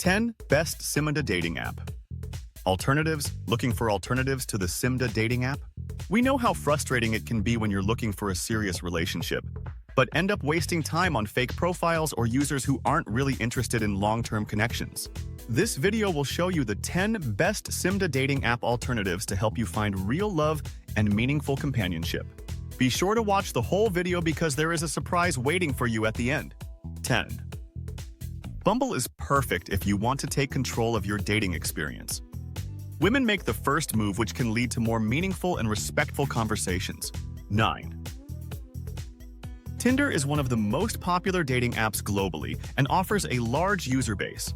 10 Best Simda Dating App Alternatives. Looking for alternatives to the Simda Dating App? We know how frustrating it can be when you're looking for a serious relationship, but end up wasting time on fake profiles or users who aren't really interested in long-term connections. This video will show you the 10 best Simda Dating App alternatives to help you find real love and meaningful companionship. Be sure to watch the whole video because there is a surprise waiting for you at the end. 10. Bumble is perfect if you want to take control of your dating experience. Women make the first move, which can lead to more meaningful and respectful conversations. 9. Tinder is one of the most popular dating apps globally and offers a large user base.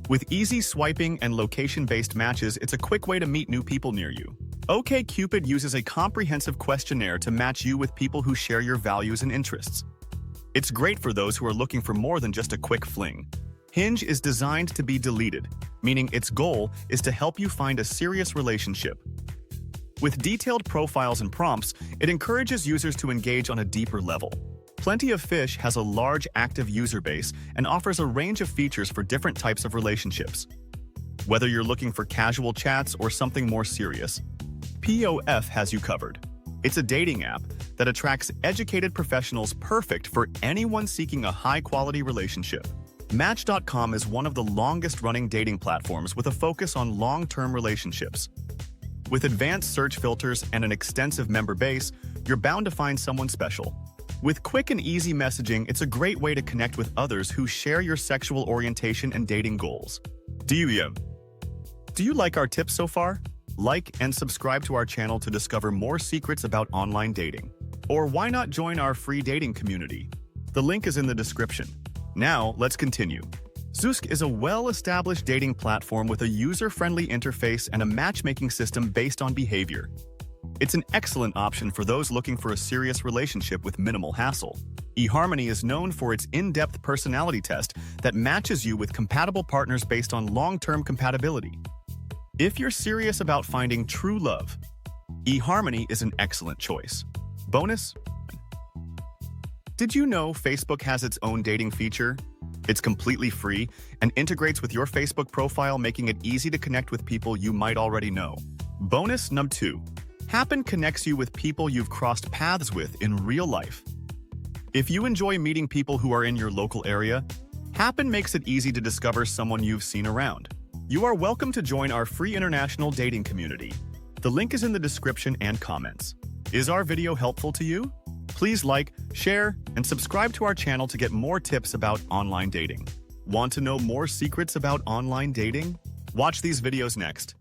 With easy swiping and location-based matches, it's a quick way to meet new people near you. OkCupid uses a comprehensive questionnaire to match you with people who share your values and interests. It's great for those who are looking for more than just a quick fling. Hinge is designed to be deleted, meaning its goal is to help you find a serious relationship. With detailed profiles and prompts, it encourages users to engage on a deeper level. Plenty of Fish has a large active user base and offers a range of features for different types of relationships. Whether you're looking for casual chats or something more serious, POF has you covered. It's a dating app that attracts educated professionals, perfect for anyone seeking a high-quality relationship. Match.com is one of the longest-running dating platforms with a focus on long-term relationships. With advanced search filters and an extensive member base, you're bound to find someone special. With quick and easy messaging, it's a great way to connect with others who share your sexual orientation and dating goals. Do you like our tips so far? Like and subscribe to our channel to discover more secrets about online dating. Or why not join our free dating community? The link is in the description. Now, let's continue. Zoosk is a well-established dating platform with a user-friendly interface and a matchmaking system based on behavior. It's an excellent option for those looking for a serious relationship with minimal hassle. eHarmony is known for its in-depth personality test that matches you with compatible partners based on long-term compatibility. If you're serious about finding true love, eHarmony is an excellent choice. Bonus: did you know Facebook has its own dating feature? It's completely free and integrates with your Facebook profile, making it easy to connect with people you might already know. Bonus number 2. Happen connects you with people you've crossed paths with in real life. If you enjoy meeting people who are in your local area, Happen makes it easy to discover someone you've seen around. You are welcome to join our free international dating community. The link is in the description and comments. Is our video helpful to you? Please like, share, and subscribe to our channel to get more tips about online dating. Want to know more secrets about online dating? Watch these videos next.